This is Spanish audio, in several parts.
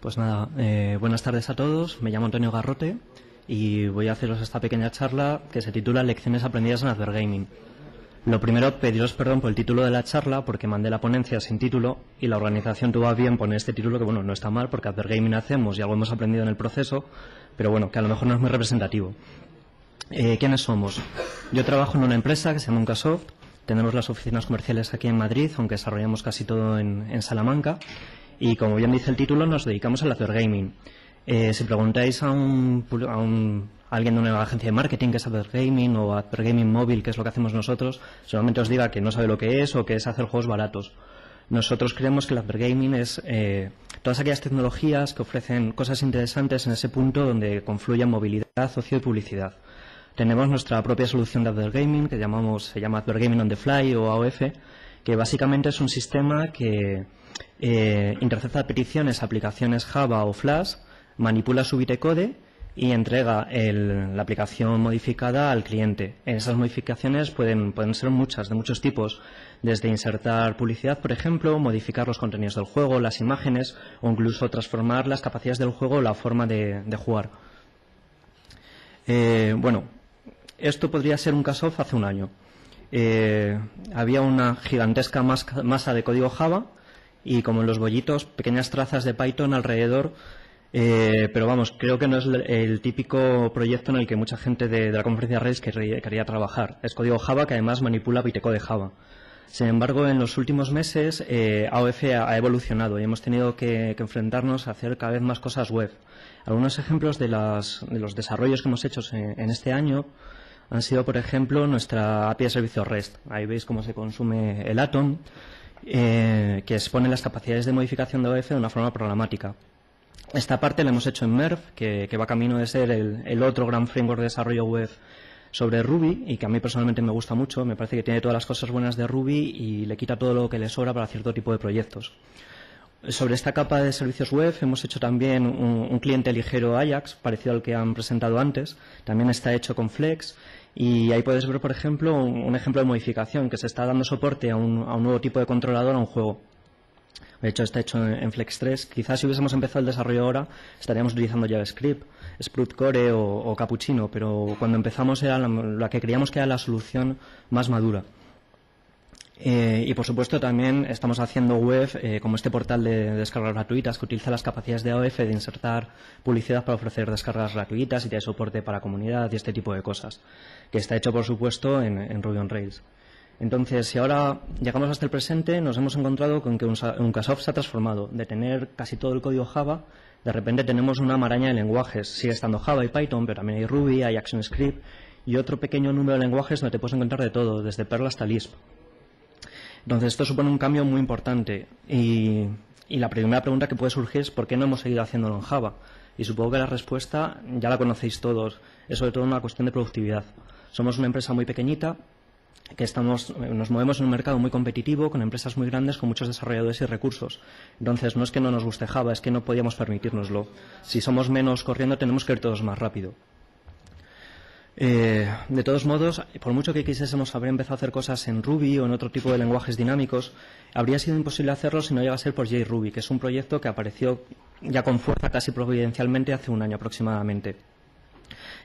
Pues nada, buenas tardes a todos. Me llamo Antonio Garrote y voy a haceros esta pequeña charla que se titula Lecciones aprendidas en Advergaming. Lo primero, pediros perdón por el título de la charla porque mandé la ponencia sin título y la organización tuvo a bien poner este título que, bueno, no está mal porque Advergaming hacemos y algo hemos aprendido en el proceso, pero bueno, que a lo mejor no es muy representativo. ¿Quiénes somos? Yo trabajo en una empresa que se llama Uncasoft. Tenemos las oficinas comerciales aquí en Madrid, aunque desarrollamos casi todo en Salamanca. Y como bien dice el título, nos dedicamos al Advergaming. Si preguntáis a alguien de una agencia de marketing que es Advergaming o Advergaming móvil, que es lo que hacemos nosotros, solamente os diga que no sabe lo que es o que es hacer juegos baratos. Nosotros creemos que el Advergaming es todas aquellas tecnologías que ofrecen cosas interesantes en ese punto donde confluyen movilidad, ocio y publicidad. Tenemos nuestra propia solución de Advergaming que se llama Advergaming on the Fly o AOF, que básicamente es un sistema que intercepta peticiones a aplicaciones Java o Flash, manipula su bytecode y entrega la aplicación modificada al cliente. Esas modificaciones pueden ser muchas, de muchos tipos, desde insertar publicidad, por ejemplo, modificar los contenidos del juego, las imágenes o incluso transformar las capacidades del juego o la forma de jugar. Bueno, esto podría ser un Uncasoft hace un año. Había una gigantesca masa de código Java y, como en los bollitos, pequeñas trazas de Python alrededor, pero vamos, creo que no es el típico proyecto en el que mucha gente de la conferencia Rails quería trabajar. Es código Java que además manipula bytecode Java. Sin embargo, en los últimos meses AOF ha evolucionado y hemos tenido que enfrentarnos a hacer cada vez más cosas web. Algunos ejemplos de los desarrollos que hemos hecho en este año han sido, por ejemplo, nuestra API de servicio REST. Ahí veis cómo se consume el Atom, que expone las capacidades de modificación de AOF de una forma programática. Esta parte la hemos hecho en Merv, que va camino de ser el otro gran framework de desarrollo web sobre Ruby y que a mí personalmente me gusta mucho. Me parece que tiene todas las cosas buenas de Ruby y le quita todo lo que le sobra para cierto tipo de proyectos. Sobre esta capa de servicios web hemos hecho también un cliente ligero Ajax, parecido al que han presentado antes. También está hecho con Flex y ahí puedes ver, por ejemplo, un ejemplo de modificación que se está dando soporte a un nuevo tipo de controlador a un juego. De hecho, está hecho en Flex 3. Quizás si hubiésemos empezado el desarrollo ahora estaríamos utilizando JavaScript, Sprout Core o Cappuccino, pero cuando empezamos era la que creíamos que era la solución más madura. Y por supuesto también estamos haciendo web como este portal de descargas gratuitas que utiliza las capacidades de AOF de insertar publicidad para ofrecer descargas gratuitas y tiene soporte para comunidad y este tipo de cosas, que está hecho por supuesto en Ruby on Rails. Entonces, si ahora llegamos hasta el presente, nos hemos encontrado con que Uncasoft se ha transformado. De tener casi todo el código Java, de repente tenemos una maraña de lenguajes. Sigue estando Java y Python, pero también hay Ruby, hay ActionScript y otro pequeño número de lenguajes donde te puedes encontrar de todo, desde Perl hasta Lisp. Entonces, esto supone un cambio muy importante y la primera pregunta que puede surgir es ¿por qué no hemos seguido haciéndolo en Java? Y supongo que la respuesta ya la conocéis todos. Es sobre todo una cuestión de productividad. Somos una empresa muy pequeñita que nos movemos en un mercado muy competitivo con empresas muy grandes, con muchos desarrolladores y recursos. Entonces, no es que no nos guste Java, es que no podíamos permitírnoslo. Si somos menos corriendo, tenemos que ir todos más rápido. De todos modos, por mucho que quisiésemos haber empezado a hacer cosas en Ruby o en otro tipo de lenguajes dinámicos, habría sido imposible hacerlo si no llega a ser por JRuby, que es un proyecto que apareció ya con fuerza casi providencialmente hace un año aproximadamente.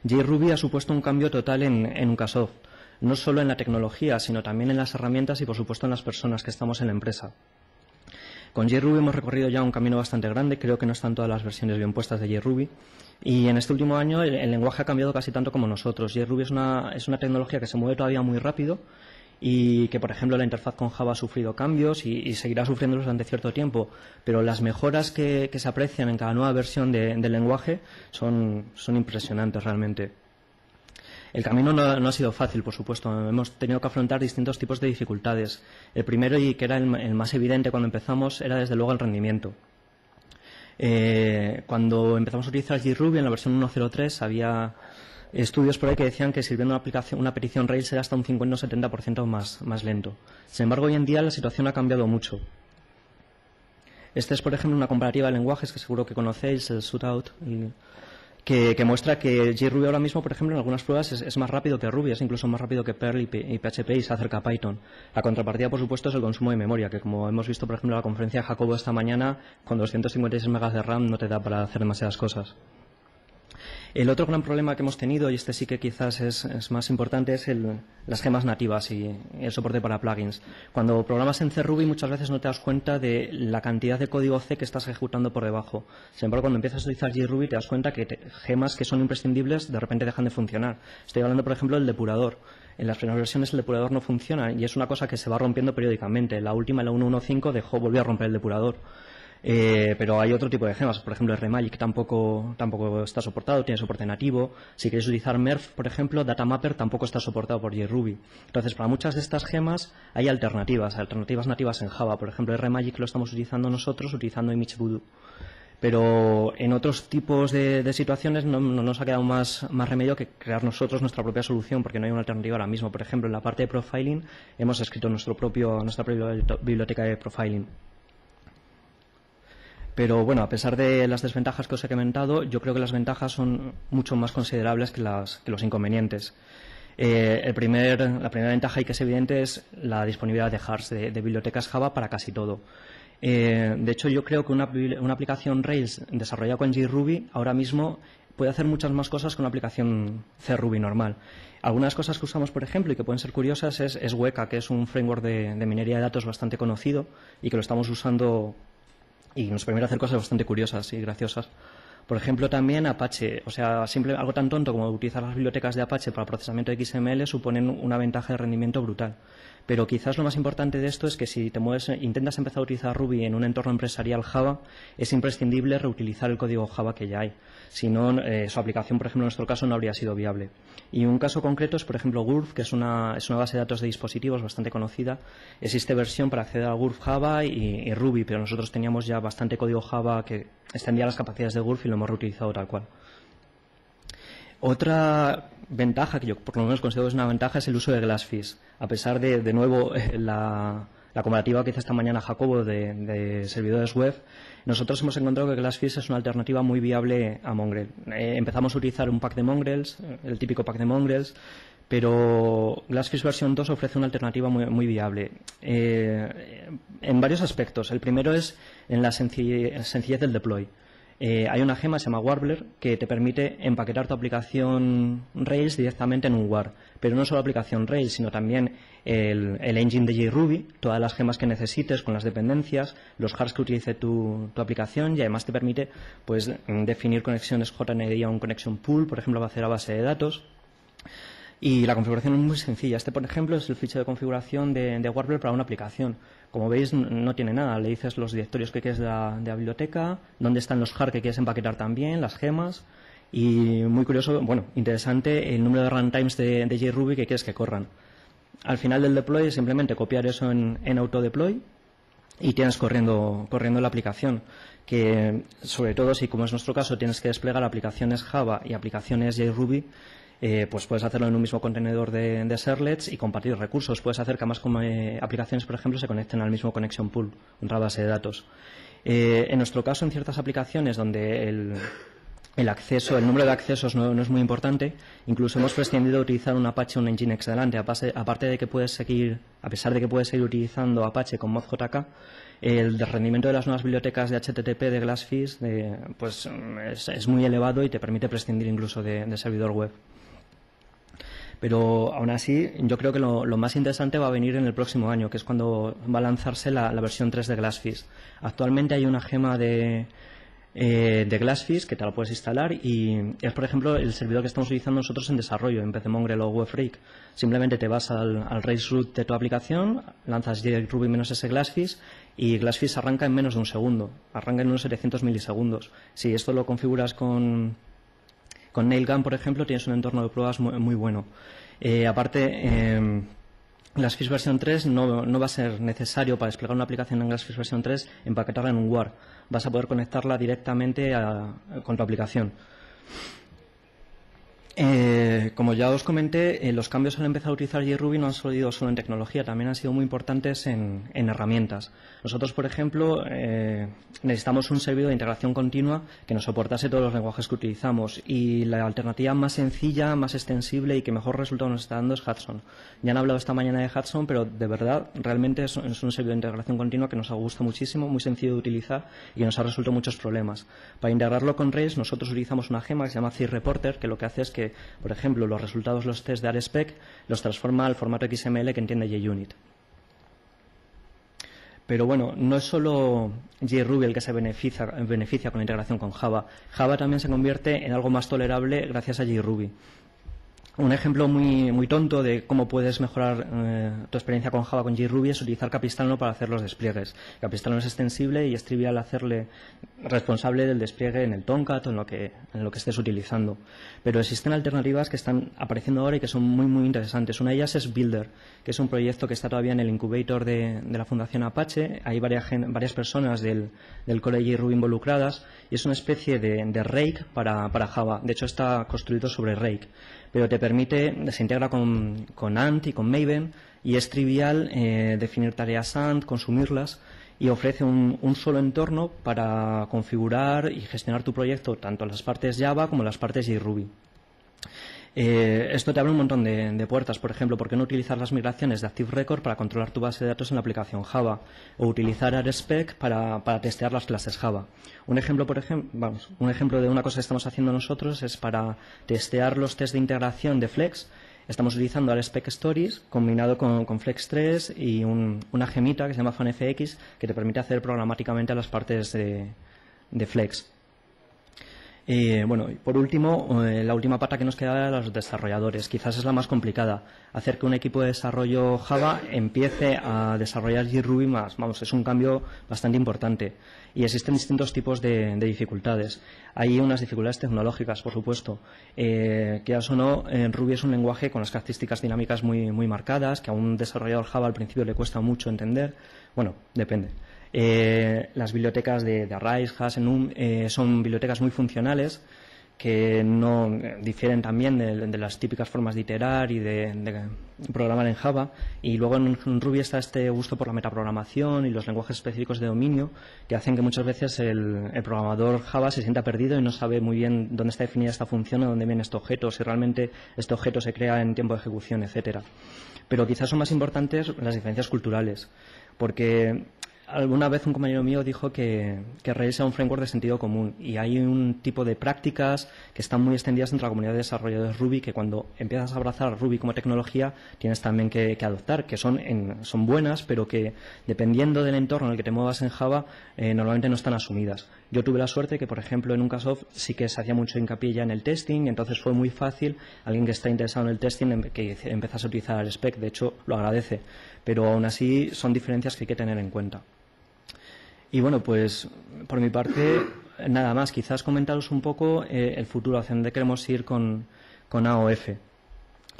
JRuby ha supuesto un cambio total en Uncasoft, no solo en la tecnología, sino también en las herramientas y, por supuesto, en las personas que estamos en la empresa. Con JRuby hemos recorrido ya un camino bastante grande, creo que no están todas las versiones bien puestas de JRuby, y en este último año el lenguaje ha cambiado casi tanto como nosotros. JRuby es una tecnología que se mueve todavía muy rápido y que, por ejemplo, la interfaz con Java ha sufrido cambios y seguirá sufriéndolos durante cierto tiempo, pero las mejoras que se aprecian en cada nueva versión del lenguaje son impresionantes realmente. El camino no ha sido fácil, por supuesto. Hemos tenido que afrontar distintos tipos de dificultades. El primero, y que era el más evidente cuando empezamos, era desde luego el rendimiento. Cuando empezamos a utilizar JRuby en la versión 1.03 había estudios por ahí que decían que sirviendo una petición Rails era hasta un 50 o 70% más lento. Sin embargo, hoy en día la situación ha cambiado mucho. Esta es, por ejemplo, una comparativa de lenguajes que seguro que conocéis, el Shootout, que muestra que JRuby ahora mismo, por ejemplo, en algunas pruebas es más rápido que Ruby, es incluso más rápido que Perl y PHP y se acerca a Python. La contrapartida, por supuesto, es el consumo de memoria, que como hemos visto, por ejemplo, en la conferencia de Jacobo esta mañana, con 256 megas de RAM no te da para hacer demasiadas cosas. El otro gran problema que hemos tenido, y este sí que quizás es más importante, es las gemas nativas y el soporte para plugins. Cuando programas en CRuby muchas veces no te das cuenta de la cantidad de código C que estás ejecutando por debajo. Sin embargo, cuando empiezas a utilizar JRuby te das cuenta que gemas que son imprescindibles de repente dejan de funcionar. Estoy hablando, por ejemplo, del depurador. En las primeras versiones el depurador no funciona y es una cosa que se va rompiendo periódicamente. La última, la 1.1.5, volvió a romper el depurador. Pero hay otro tipo de gemas, por ejemplo, RMagic tampoco está soportado, tiene soporte nativo. Si queréis utilizar MERF, por ejemplo, Datamapper tampoco está soportado por JRuby. Entonces, para muchas de estas gemas hay alternativas nativas en Java. Por ejemplo, RMagic lo estamos utilizando nosotros, utilizando ImageVoodoo. Pero en otros tipos de situaciones no nos ha quedado más remedio que crear nosotros nuestra propia solución, porque no hay una alternativa ahora mismo. Por ejemplo, en la parte de profiling hemos escrito nuestra propia biblioteca de profiling. Pero bueno, a pesar de las desventajas que os he comentado, yo creo que las ventajas son mucho más considerables que los inconvenientes. La primera ventaja, y que es evidente, es la disponibilidad de hardware de bibliotecas Java para casi todo. De hecho, yo creo que una aplicación Rails desarrollada con JRuby ahora mismo puede hacer muchas más cosas que una aplicación CRuby normal. Algunas cosas que usamos, por ejemplo, y que pueden ser curiosas, es Weka, que es un framework de minería de datos bastante conocido y que lo estamos usando y nos permite hacer cosas bastante curiosas y graciosas. Por ejemplo, también Apache, o sea, algo tan tonto como utilizar las bibliotecas de Apache para procesamiento de XML suponen una ventaja de rendimiento brutal. Pero quizás lo más importante de esto es que si intentas empezar a utilizar Ruby en un entorno empresarial Java, es imprescindible reutilizar el código Java que ya hay. Si no, su aplicación, por ejemplo, en nuestro caso, no habría sido viable. Y un caso concreto es, por ejemplo, Gurf, que es una base de datos de dispositivos bastante conocida. Existe versión para acceder a Gurf Java y Ruby, pero nosotros teníamos ya bastante código Java que extendía las capacidades de Gurf y lo hemos reutilizado tal cual. Otra ventaja, que yo por lo menos considero que es una ventaja, es el uso de Glassfish. A pesar de nuevo, la comparativa que hizo esta mañana Jacobo de servidores web, nosotros hemos encontrado que Glassfish es una alternativa muy viable a Mongrel. Empezamos a utilizar un pack de Mongrels, el típico pack de Mongrels, pero Glassfish versión 2 ofrece una alternativa muy viable en varios aspectos. El primero es en la sencillez del deploy. Hay una gema, se llama Warbler, que te permite empaquetar tu aplicación Rails directamente en un WAR. Pero no solo la aplicación Rails, sino también el engine de JRuby, todas las gemas que necesites con las dependencias, los jars que utilice tu aplicación, y además te permite pues definir conexiones JNDI a un connection pool, por ejemplo, para hacer a base de datos. Y la configuración es muy sencilla. Este, por ejemplo, es el fichero de configuración de Warbler para una aplicación. Como veis, no tiene nada. Le dices los directorios que quieres de la biblioteca, dónde están los jar que quieres empaquetar también, las gemas. Y muy curioso, bueno, interesante, el número de runtimes de JRuby que quieres que corran. Al final del deploy, simplemente copiar eso en autodeploy y tienes corriendo la aplicación. Que, sobre todo, si como es nuestro caso, tienes que desplegar aplicaciones Java y aplicaciones JRuby, pues puedes hacerlo en un mismo contenedor de servlets y compartir recursos. Puedes hacer que ambas aplicaciones, por ejemplo, se conecten al mismo connection pool, otra base de datos. En nuestro caso, en ciertas aplicaciones donde el número de accesos no es muy importante, incluso hemos prescindido de utilizar un Apache, un Nginx delante, aparte de que a pesar de que puedes seguir utilizando Apache con ModJK, el rendimiento de las nuevas bibliotecas de HTTP de Glassfish pues es muy elevado y te permite prescindir incluso de servidor web. Pero aún así, yo creo que lo más interesante va a venir en el próximo año, que es cuando va a lanzarse la versión 3 de Glassfish. Actualmente hay una gema de Glassfish que te la puedes instalar y es, por ejemplo, el servidor que estamos utilizando nosotros en desarrollo, en vez de Mongrel o WebFreak. Simplemente te vas al Rails root de tu aplicación, lanzas JRuby-s Glassfish y Glassfish arranca en menos de un segundo, arranca en unos 700 milisegundos. Si esto lo configuras con Nailgun, por ejemplo, tienes un entorno de pruebas muy bueno. Aparte, Glassfish versión 3 no va a ser necesario para desplegar una aplicación en Glassfish versión 3 empaquetarla en un WAR. Vas a poder conectarla directamente con tu aplicación. Como ya os comenté, los cambios al empezar a utilizar JRuby no han sido solo en tecnología, también han sido muy importantes en herramientas. Nosotros, por ejemplo, necesitamos un servidor de integración continua que nos soportase todos los lenguajes que utilizamos, y la alternativa más sencilla, más extensible y que mejor resultado nos está dando es Hudson. Ya han hablado esta mañana de Hudson, pero de verdad, realmente es un servidor de integración continua que nos ha gustado muchísimo, muy sencillo de utilizar y que nos ha resuelto muchos problemas. Para integrarlo con Rails, nosotros utilizamos una gema que se llama CReporter, que lo que hace es que, por ejemplo, los resultados, los tests de RSpec, los transforma al formato XML que entiende JUnit. Pero bueno, no es solo JRuby el que se beneficia con la integración con Java. Java también se convierte en algo más tolerable gracias a JRuby. Un ejemplo muy tonto de cómo puedes mejorar tu experiencia con Java con JRuby es utilizar Capistrano para hacer los despliegues. Capistrano es extensible y es trivial hacerle responsable del despliegue en el Tomcat o en lo que estés utilizando. Pero existen alternativas que están apareciendo ahora y que son muy interesantes. Una de ellas es Builder, que es un proyecto que está todavía en el incubator de la Fundación Apache. Hay varias personas del core de JRuby involucradas y es una especie de Rake para Java. De hecho, está construido sobre Rake. Pero se integra con Ant y con Maven, y es trivial definir tareas Ant, consumirlas, y ofrece un solo entorno para configurar y gestionar tu proyecto, tanto las partes Java como las partes JRuby. Esto te abre un montón de puertas. Por ejemplo, ¿por qué no utilizar las migraciones de Active Record para controlar tu base de datos en la aplicación Java? O utilizar RSpec para testear las clases Java. Un ejemplo de una cosa que estamos haciendo nosotros es para testear los tests de integración de Flex. Estamos utilizando RSpec Stories combinado con Flex 3 y una gemita que se llama FunFX que te permite hacer programáticamente las partes de Flex. Bueno, y por último, la última pata que nos queda era los desarrolladores. Quizás es la más complicada. Hacer que un equipo de desarrollo Java empiece a desarrollar JRuby es un cambio bastante importante. Y existen distintos tipos de dificultades. Hay unas dificultades tecnológicas, por supuesto. Quieras o no, Ruby es un lenguaje con las características dinámicas muy marcadas, que a un desarrollador Java al principio le cuesta mucho entender. Bueno, depende. Las bibliotecas de Arrays, Hash, Enum son bibliotecas muy funcionales que no difieren también de las típicas formas de iterar y de programar en Java. Y luego en Ruby está este gusto por la metaprogramación y los lenguajes específicos de dominio que hacen que muchas veces el programador Java se sienta perdido y no sabe muy bien dónde está definida esta función o dónde viene este objeto, si realmente este objeto se crea en tiempo de ejecución, etcétera. Pero quizás son más importantes las diferencias culturales, porque alguna vez un compañero mío dijo que Rails era un framework de sentido común, y hay un tipo de prácticas que están muy extendidas entre la comunidad de desarrolladores Ruby que cuando empiezas a abrazar Ruby como tecnología tienes también que adoptar, que son buenas, pero que dependiendo del entorno en el que te muevas en Java normalmente no están asumidas. Yo tuve la suerte que, por ejemplo, en Uncasoft sí que se hacía mucho hincapié ya en el testing, entonces fue muy fácil alguien que está interesado en el testing que empezase a utilizar el spec. De hecho, lo agradece, pero aún así son diferencias que hay que tener en cuenta. Y bueno, pues por mi parte, nada más. Quizás comentaros un poco el futuro, hacia dónde queremos ir con AOF.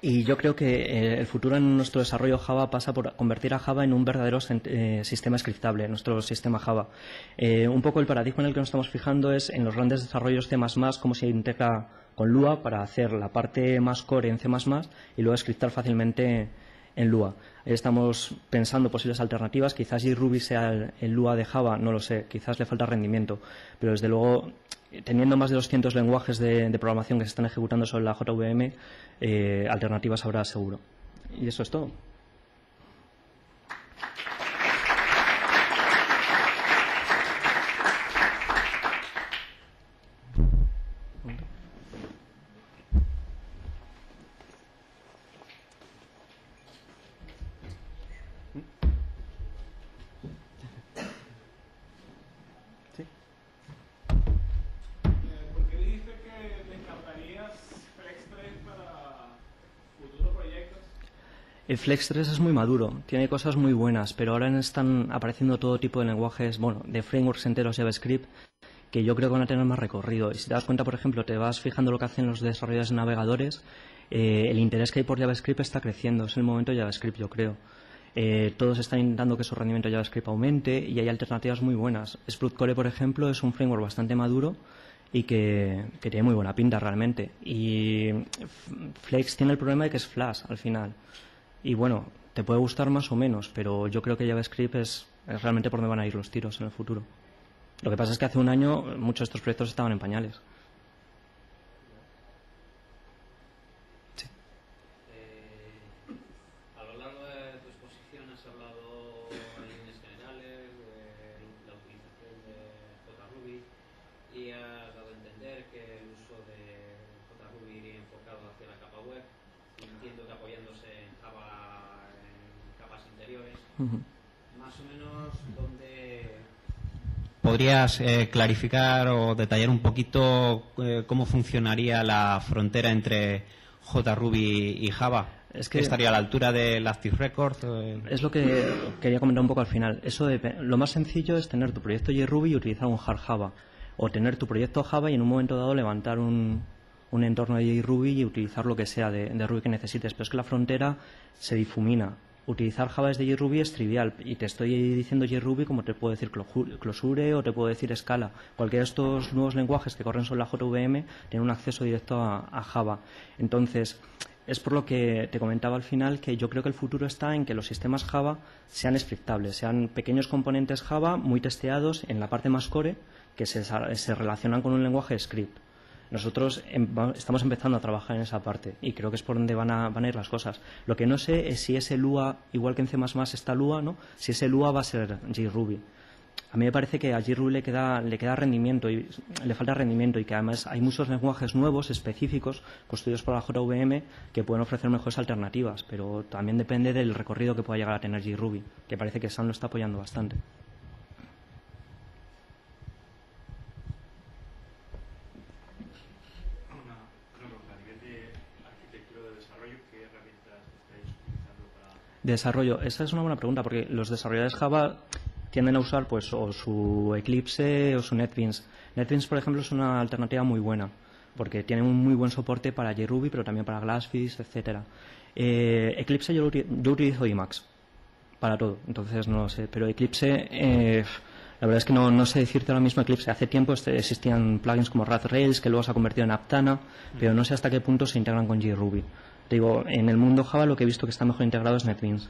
Y yo creo que el futuro en nuestro desarrollo Java pasa por convertir a Java en un verdadero sistema scriptable, nuestro sistema Java. Un poco el paradigma en el que nos estamos fijando es en los grandes desarrollos C++, cómo se integra con Lua para hacer la parte más core en C++ y luego scriptar fácilmente en Lua. Estamos pensando posibles alternativas. Quizás JRuby sea el Lua de Java, no lo sé, quizás le falta rendimiento, pero desde luego, teniendo más de 200 lenguajes de programación que se están ejecutando sobre la JVM, alternativas habrá seguro. Y eso es todo. El Flex 3 es muy maduro, tiene cosas muy buenas, pero ahora están apareciendo todo tipo de lenguajes, de frameworks enteros JavaScript que yo creo que van a tener más recorrido. Y si te das cuenta, por ejemplo, te vas fijando lo que hacen los desarrolladores de navegadores, el interés que hay por JavaScript está creciendo, es el momento de JavaScript, yo creo. Todos están intentando que su rendimiento de JavaScript aumente y hay alternativas muy buenas. Sprought Core, por ejemplo, es un framework bastante maduro y que tiene muy buena pinta realmente. Y Flex tiene el problema de que es Flash al final. Y bueno, te puede gustar más o menos, pero yo creo que JavaScript es realmente por donde van a ir los tiros en el futuro. Lo que pasa es que hace un año muchos de estos proyectos estaban en pañales. Sí. A lo largo de tu exposición has hablado en líneas generales de la utilización de JRuby y has dado a entender que el uso de JRuby iría enfocado hacia la capa web, entiendo que apoyándose en Java en capas interiores. Más o menos, ¿dónde podrías clarificar o detallar un poquito cómo funcionaría la frontera entre JRuby y Java? Es que ¿estaría a la altura del Active Record? Es lo que quería comentar un poco al final. Lo más sencillo es tener tu proyecto JRuby y utilizar un hard Java. O tener tu proyecto Java y en un momento dado levantar un entorno de JRuby y utilizar lo que sea de Ruby que necesites. Pero es que la frontera se difumina. Utilizar Java desde JRuby es trivial y te estoy diciendo JRuby como te puedo decir Closure o te puedo decir Scala. Cualquiera de estos nuevos lenguajes que corren sobre la JVM tiene un acceso directo a Java. Entonces, es por lo que te comentaba al final que yo creo que el futuro está en que los sistemas Java sean scriptables, sean pequeños componentes Java muy testeados en la parte más core que se relacionan con un lenguaje script. Nosotros estamos empezando a trabajar en esa parte y creo que es por donde van a ir las cosas. Lo que no sé es si ese Lua, igual que en C++ está Lua, ¿no? Si ese Lua va a ser JRuby. A mí me parece que a JRuby le queda rendimiento y le falta rendimiento y que además hay muchos lenguajes nuevos específicos construidos por la JVM que pueden ofrecer mejores alternativas, pero también depende del recorrido que pueda llegar a tener JRuby, que parece que Sam lo está apoyando bastante. Desarrollo, esa es una buena pregunta porque los desarrolladores Java tienden a usar pues o su Eclipse o su NetBeans. NetBeans, por ejemplo, es una alternativa muy buena porque tiene un muy buen soporte para JRuby, pero también para Glassfish, etcétera. Eclipse yo utilizo Emacs para todo, entonces no lo sé, pero Eclipse la verdad es que no sé decirte ahora mismo Eclipse. Hace tiempo existían plugins como Rails que luego se ha convertido en Aptana, pero no sé hasta qué punto se integran con JRuby. Digo, en el mundo Java lo que he visto que está mejor integrado es NetBeans.